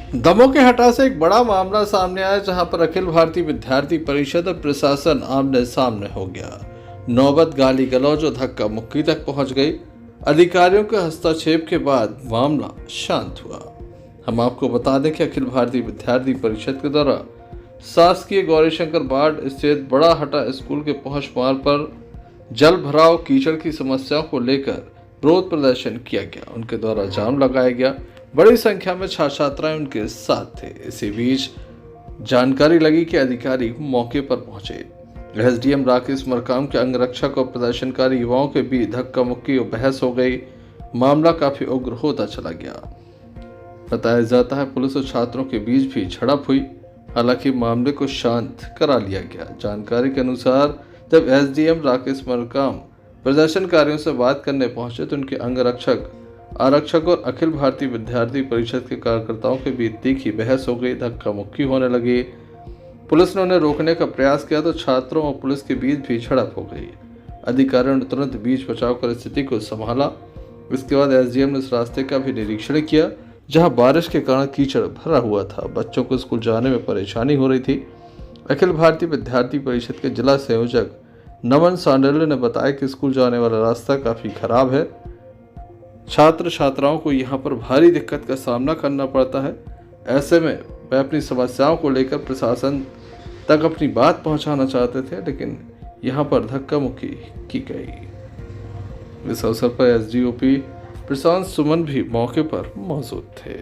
दमोह के हटा से एक बड़ा मामला सामने आया, जहां पर अखिल भारतीय विद्यार्थी परिषद और प्रशासन आमने सामने हो गया। नौबत गाली गलौज और धक्का मुक्की तक पहुंच गई। अधिकारियों के हस्तक्षेप के बाद मामला शांत हुआ। हम आपको बता दें कि अखिल भारतीय विद्यार्थी परिषद के द्वारा शासकीय गौरीशंकर बाढ़ स्थित बड़ा हटा स्कूल के पहुंच मार्ग पर जल भराव कीचड़ की समस्याओं को लेकर विरोध प्रदर्शन किया गया। उनके द्वारा जाम लगाया गया। बड़ी संख्या में छात्र छात्राएं उनके साथ थे। इसी बीच जानकारी लगी कि अधिकारी मौके पर पहुंचे। एसडीएम राकेश मरकाम के अंगरक्षक और प्रदर्शनकारी युवाओं के बीच धक्का मुक्की और बहस हो गई। मामला काफी उग्र होता चला गया। बताया जाता है पुलिस और छात्रों के बीच भी झड़प हुई। हालांकि मामले को शांत करा लिया गया। जानकारी के अनुसार जब एसडीएम राकेश मरकाम प्रदर्शनकारियों से बात करने पहुंचे तो उनके अंगरक्षक आरक्षक और अखिल भारतीय विद्यार्थी परिषद के कार्यकर्ताओं के बीच तीखी बहस हो गई। धक्का मुक्की होने लगी। पुलिस ने उन्हें रोकने का प्रयास किया तो छात्रों और पुलिस के बीच भी झड़प हो गई। अधिकारियों ने तुरंत बीच बचाव कर स्थिति को संभाला। इसके बाद एसडीएम ने इस रास्ते का भी निरीक्षण किया, जहां बारिश के कारण कीचड़ भरा हुआ था। बच्चों को स्कूल जाने में परेशानी हो रही थी। अखिल भारतीय विद्यार्थी परिषद के जिला संयोजक नमन सांडल्य ने बताया कि स्कूल जाने वाला रास्ता काफी खराब है। छात्र छात्राओं को यहाँ पर भारी दिक्कत का सामना करना पड़ता है। ऐसे में वे अपनी समस्याओं को लेकर प्रशासन तक अपनी बात पहुंचाना चाहते थे, लेकिन यहाँ पर धक्का मुक्की की गई। इस अवसर पर एसडीओपी प्रशांत सुमन भी मौके पर मौजूद थे।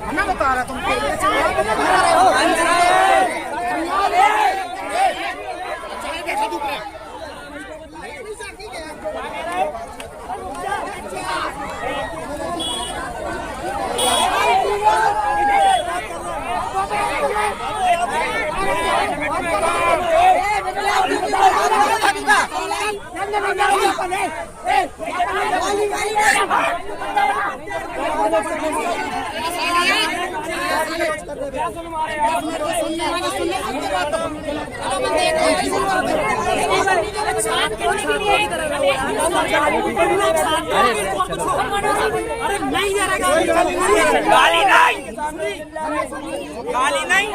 हमें बता रहा तुम गाली नहीं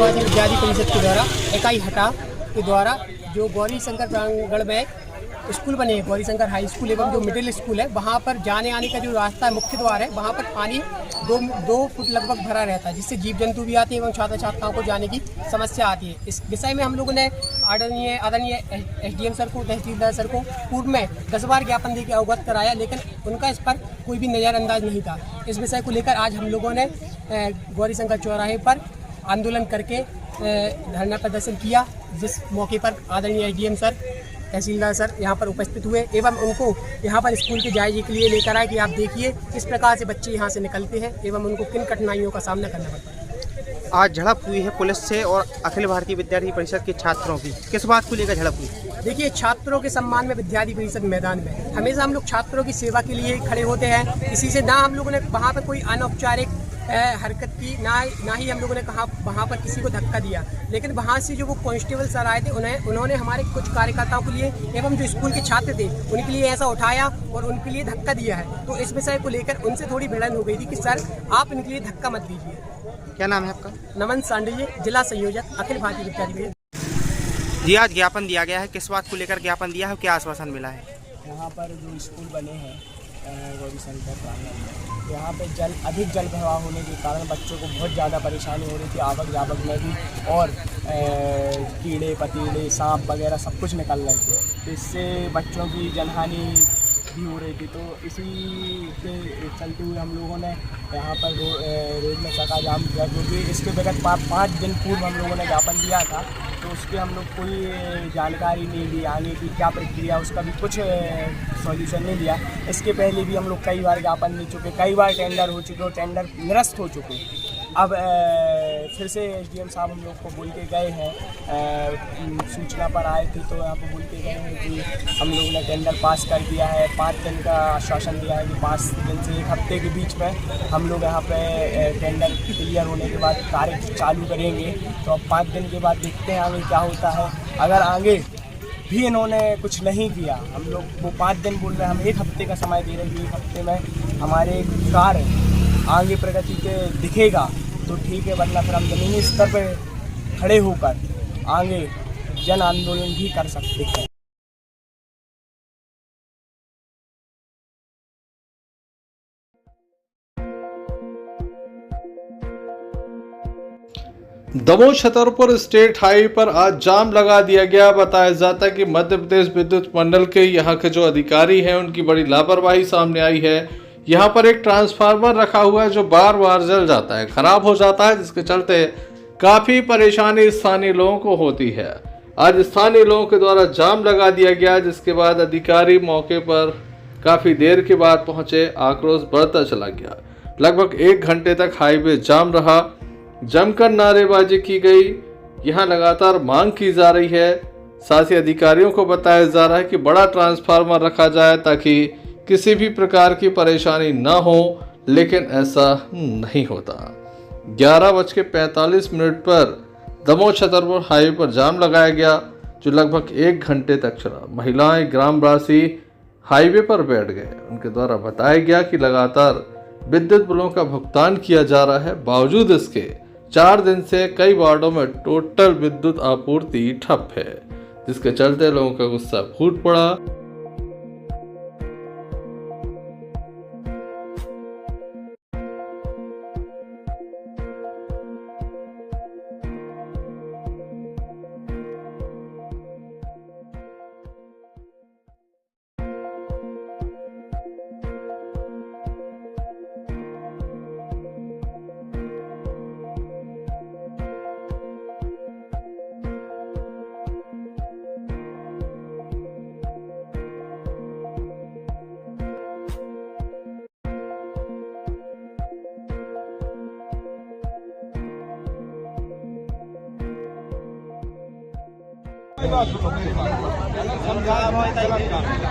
गाली विद्यार्थी परिषद के द्वारा इकाई हटा के द्वारा जो गौरी शंकर प्रांगण में स्कूल बने हैं, गौरी शंकर हाई स्कूल एवं जो मिडिल स्कूल है, वहाँ पर जाने आने का जो रास्ता है, मुख्य द्वार है, वहाँ पर पानी दो फुट लगभग भरा रहता है, जिससे जीव जंतु भी आते हैं एवं छात्र छात्राओं को जाने की समस्या आती है। इस विषय में हम लोगों ने आदरणीय एसडीएम सर को, तहसीलदार सर को पूर्व में 10 बार ज्ञापन देकर अवगत कराया, लेकिन उनका इस पर कोई भी नज़रअंदाज नहीं था। इस विषय को लेकर आज हम लोगों ने गौरी शंकर चौराहे पर आंदोलन करके धरना प्रदर्शन किया, जिस मौके पर आदरणीय एसडीएम सर, तहसीलदार सर यहाँ पर उपस्थित हुए एवं उनको यहाँ पर स्कूल के जायजे के लिए लेकर आए कि आप देखिए किस प्रकार से बच्चे यहाँ से निकलते हैं एवं उनको किन कठिनाइयों का सामना करना पड़ता है। आज झड़प हुई है पुलिस से और अखिल भारतीय विद्यार्थी परिषद के छात्रों की, किस बात को लेकर झड़प हुई? देखिए, छात्रों के सम्मान में विद्यार्थी परिषद मैदान में हमेशा हम लोग छात्रों की सेवा के लिए खड़े होते हैं। इसी से ना हम लोगों ने वहाँ पर कोई अनौपचारिक हरकत की, ना ही हम लोगों ने कहा वहाँ पर किसी को धक्का दिया। लेकिन वहाँ से जो वो कांस्टेबल सर आए थे उन्होंने हमारे कुछ कार्यकर्ताओं के लिए एवं जो स्कूल के छात्र थे उनके लिए ऐसा उठाया और उनके लिए धक्का दिया है। तो इस विषय को लेकर उनसे थोड़ी भिड़ंत हो गई थी कि सर आप इनके लिए धक्का मत दीजिए। क्या नाम है आपका? नमन सांडे, जिला संयोजक अखिल भारतीय विद्यार्थी परिषद। जी, आज ज्ञापन दिया गया है, किस बात को लेकर ज्ञापन दिया है, क्या आश्वासन मिला है? यहाँ पर जो स्कूल बने हैं गौरी शंकर प्रांगण में, तो यहाँ पे अधिक जल प्रवाह होने के कारण बच्चों को बहुत ज़्यादा परेशानी हो रही थी। आवक जावक में भी और कीड़े पतीड़े सांप वगैरह सब कुछ निकल रहे थे, तो इससे बच्चों की जनहानि भी हो रही थी। तो इसी के चलते हुए हम लोगों ने यहाँ पर रोड में चक्का जाम किया, क्योंकि इसके बगैर 5 दिन पूर्व हम लोगों ने ज्ञापन दिया था, तो उसके हम लोग कोई जानकारी नहीं दी, आगे की क्या प्रक्रिया उसका भी कुछ सॉल्यूशन नहीं दिया। इसके पहले भी हम लोग कई बार ज्ञापन दे चुके, कई बार टेंडर हो चुके और टेंडर निरस्त हो चुके। अब फिर से एसडीएम साहब हम लोग को बोल के गए हैं, सूचना पर आए थे तो यहाँ पर बोल के गए हैं कि हम लोगों ने टेंडर पास कर दिया है। 5 दिन का आश्वासन दिया है कि 5 दिन से 1 हफ्ते के बीच में हम लोग यहाँ पे टेंडर क्लियर होने के बाद कार्य चालू करेंगे। तो अब 5 दिन के बाद देखते हैं आगे क्या होता है। अगर आगे भी इन्होंने कुछ नहीं किया, हम लोग वो 5 दिन बोल रहे हैं, हम 1 हफ्ते का समय दे रहे हैं कि 1 हफ्ते में हमारे कार्य आगे प्रगति के दिखेगा तो ठीक है, वरना फिर हम ज़मीनी स्तर पर खड़े होकर आगे जन आंदोलन भी कर सकते हैं। दमोह छतरपुर स्टेट हाईवे पर आज जाम लगा दिया गया। बताया जाता है कि मध्य प्रदेश विद्युत मंडल के यहाँ के जो अधिकारी हैं उनकी बड़ी लापरवाही सामने आई है। यहाँ पर एक ट्रांसफार्मर रखा हुआ है जो बार बार जल जाता है, खराब हो जाता है, जिसके चलते काफी परेशानी स्थानीय लोगों को होती है। आज स्थानीय लोगों के द्वारा जाम लगा दिया गया, जिसके बाद अधिकारी मौके पर काफी देर के बाद पहुंचे। आक्रोश बढ़ता चला गया। लगभग 1 घंटे तक हाईवे जाम रहा, जमकर नारेबाजी की गई। यहाँ लगातार मांग की जा रही है। साथ ही अधिकारियों को बताया जा रहा है कि बड़ा ट्रांसफार्मर रखा जाए ताकि किसी भी प्रकार की परेशानी ना हो, लेकिन ऐसा नहीं होता। 11:45 पर दमोह छतरपुर हाईवे पर जाम लगाया गया, जो लगभग 1 घंटे तक चला। महिलाएं, ग्रामवासी हाईवे पर बैठ गए। उनके द्वारा बताया गया कि लगातार विद्युत बिलों का भुगतान किया जा रहा है, बावजूद इसके 4 दिन से कई वार्डों में टोटल विद्युत आपूर्ति ठप है, जिसके चलते लोगों का गुस्सा फूट पड़ा।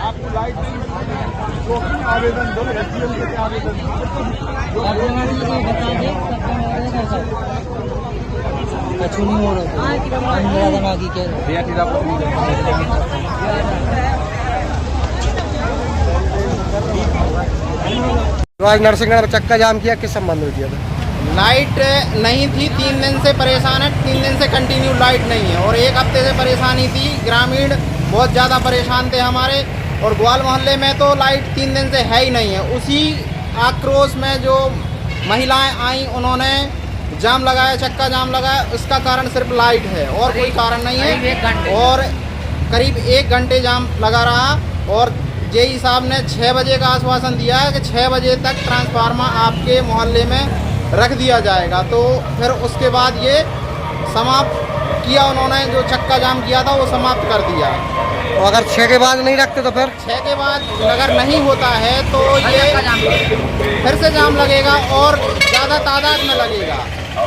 आपको लाइट जो भी आवेदन दो, एसडीएम के आवेदन कछु नहीं हो रहा तो आज नरसिंहगढ़ में चक्का जाम किया, किस संबंध में किया था? लाइट नहीं थी, 3 दिन से परेशान है। 3 दिन से कंटिन्यू लाइट नहीं है और 1 हफ्ते से परेशानी थी। ग्रामीण बहुत ज़्यादा परेशान थे हमारे, और ग्वाल मोहल्ले में तो लाइट 3 दिन से है ही नहीं है। उसी आक्रोश में जो महिलाएं आई, उन्होंने जाम लगाया, चक्का जाम लगाया। उसका कारण सिर्फ लाइट है और कोई कारण नहीं है। और करीब 1 घंटे जाम लगा रहा, और जेई साहब ने 6 बजे का आश्वासन दिया है कि 6 बजे तक ट्रांसफार्मर आपके मोहल्ले में रख दिया जाएगा। तो फिर उसके बाद ये समाप्त किया उन्होंने, जो चक्का जाम किया था वो समाप्त कर दिया। तो अगर 6 के बाद नहीं रखते तो फिर 6 के बाद अगर नहीं होता है तो ये फिर से जाम लगेगा और ज़्यादा तादाद में लगेगा।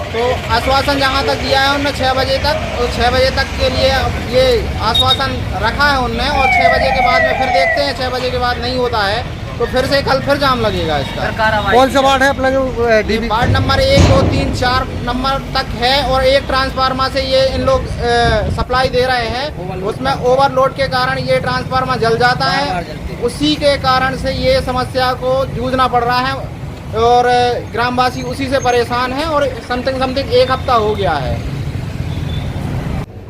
तो आश्वासन जहाँ तक दिया है उनने 6 बजे तक, तो 6 बजे तक के लिए ये आश्वासन रखा है उनने, और 6 बजे के बाद में फिर देखते हैं। 6 बजे के बाद नहीं होता है तो फिर से कल फिर जाम लगेगा इसका। कौन सा वार्ड है अपना जो डीबी? वार्ड नंबर 1, 2, 3, 4 नंबर तक है, और एक ट्रांसफार्मर से ये इन लोग सप्लाई दे रहे हैं, उसमें ओवरलोड के कारण ये ट्रांसफार्मर जल जाता है। उसी के कारण से ये समस्या को जूझना पड़ रहा है, और ग्रामवासी उसी से परेशान हैं, और समथिंग 1 हफ्ता हो गया है।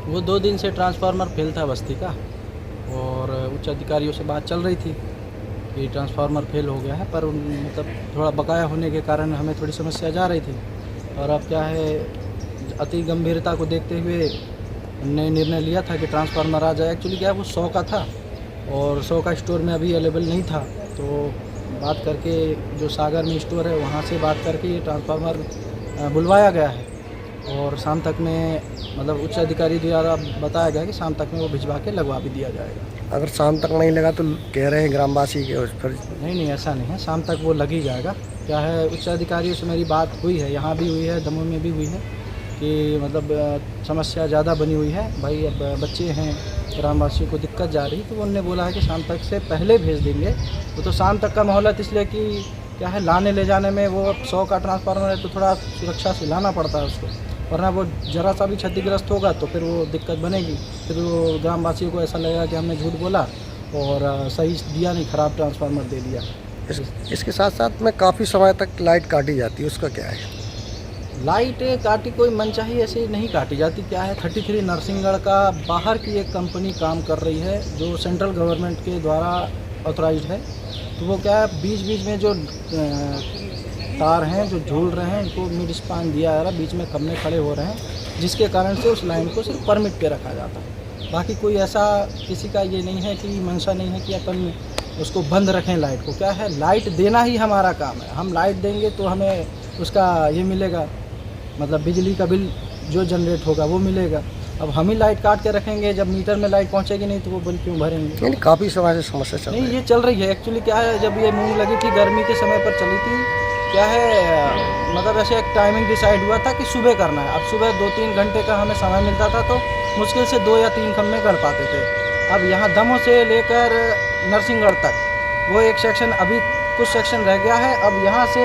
वो 2 दिन से ट्रांसफार्मर फेल था बस्ती का, और उच्च अधिकारियों से बात चल रही थी कि ट्रांसफार्मर फेल हो गया है, पर मतलब थोड़ा बकाया होने के कारण हमें थोड़ी समस्या जा रही थी। और अब क्या है, अति गंभीरता को देखते हुए हमने निर्णय लिया था कि ट्रांसफार्मर आ जाए। एक्चुअली क्या है, वो 100 का था और 100 का स्टोर में अभी अवेलेबल नहीं था, तो बात करके जो सागर में स्टोर है वहाँ से बात करके ये ट्रांसफार्मर बुलवाया गया है, और शाम तक में मतलब उच्च अधिकारी द्वारा बताया गया कि शाम तक में वो भिजवा के लगवा भी दिया जाएगा। अगर शाम तक नहीं लगा तो कह रहे हैं ग्रामवासी के फिर? नहीं, ऐसा नहीं है, शाम तक वो लग ही जाएगा। क्या है, उच्च अधिकारियों से मेरी बात हुई है, यहाँ भी हुई है, दमोह में भी हुई है, कि मतलब समस्या ज़्यादा बनी हुई है भाई, अब बच्चे हैं, ग्रामवासियों को दिक्कत जा रही, तो उन्होंने बोला है कि शाम तक से पहले भेज देंगे। वो तो शाम तक का मोहलत इसलिए कि क्या है, लाने ले जाने में वो 100 का ट्रांसफार्मर है तो थोड़ा सुरक्षा से लाना पड़ता है उसको, वरना वो जरा सा भी क्षतिग्रस्त होगा तो फिर वो दिक्कत बनेगी। फिर वो ग्रामवासियों को ऐसा लगेगा कि हमने झूठ बोला और सही दिया नहीं, ख़राब ट्रांसफार्मर दे दिया। इसके साथ साथ में काफ़ी समय तक लाइट काटी जाती है, उसका क्या है? लाइट काटी कोई मनचाही ऐसे नहीं काटी जाती। क्या है, 33 नरसिंहगढ़ का बाहर की एक कंपनी काम कर रही है जो सेंट्रल गवर्नमेंट के द्वारा ऑथराइज्ड है, तो वो क्या है, बीच बीच में जो तार हैं जो झूल रहे हैं उनको मिड स्पान दिया जा रहा है, बीच में खंभे खड़े हो रहे हैं, जिसके कारण से उस लाइन को सिर्फ परमिट पे रखा जाता है। बाकी कोई ऐसा किसी का ये नहीं है कि मंशा नहीं है कि अपन उसको बंद रखें लाइट को। क्या है, लाइट देना ही हमारा काम है, हम लाइट देंगे तो हमें उसका ये मिलेगा, मतलब बिजली का बिल जो जनरेट होगा वो मिलेगा। अब हम ही लाइट काट के रखेंगे, जब मीटर में लाइट पहुंचेगी नहीं तो वो बिल क्यों भरेंगे? यानी काफ़ी समय से समस्या चल रही है। नहीं, ये चल रही है। एक्चुअली क्या है, जब ये मूंग लगी थी गर्मी के समय पर चली थी, क्या है, मतलब ऐसे एक टाइमिंग डिसाइड हुआ था कि सुबह करना है। अब सुबह 2-3 घंटे का हमें समय मिलता था तो मुश्किल से 2 या 3 खंभे कर पाते थे। अब यहाँ दमोह से लेकर नरसिंहगढ़ तक वो एक सेक्शन, अभी कुछ सेक्शन रह गया है। अब यहाँ से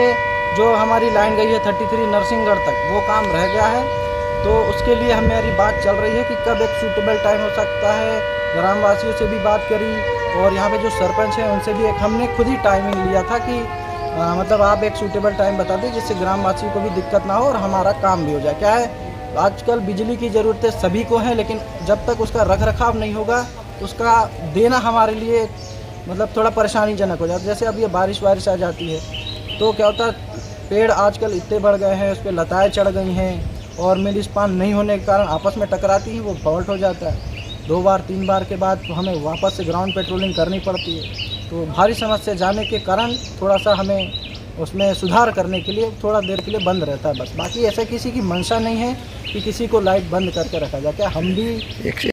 जो हमारी लाइन गई है 33 नरसिंहगढ़ तक, वो काम रह गया है, तो उसके लिए हमारी बात चल रही है कि कब एक सूटेबल टाइम हो सकता है। ग्रामवासियों से भी बात करी, और यहाँ पे जो सरपंच हैं उनसे भी एक हमने खुद ही टाइमिंग लिया था कि मतलब आप एक सूटेबल टाइम बता दें जिससे ग्रामवासियों को भी दिक्कत ना हो और हमारा काम भी हो जाए। क्या है, आजकल बिजली की ज़रूरतें सभी को हैं, लेकिन जब तक उसका रख रखाव नहीं होगा उसका देना हमारे लिए मतलब थोड़ा परेशानीजनक हो जाता है। जैसे अब ये बारिश आ जाती है तो क्या होता है, पेड़ आजकल इतने बढ़ गए हैं, उस पर लताएँ चढ़ गई हैं, और मिड स्पान नहीं होने के कारण आपस में टकराती हैं, वो फॉल्ट हो जाता है। 2 बार 3 बार के बाद तो हमें वापस से ग्राउंड पेट्रोलिंग करनी पड़ती है। तो भारी समस्या जाने के कारण थोड़ा सा हमें उसमें सुधार करने के लिए थोड़ा देर के लिए बंद रहता है बस। बाकी ऐसा किसी की मंशा नहीं है कि किसी को लाइट बंद करके रखा जाए। क्या हम भी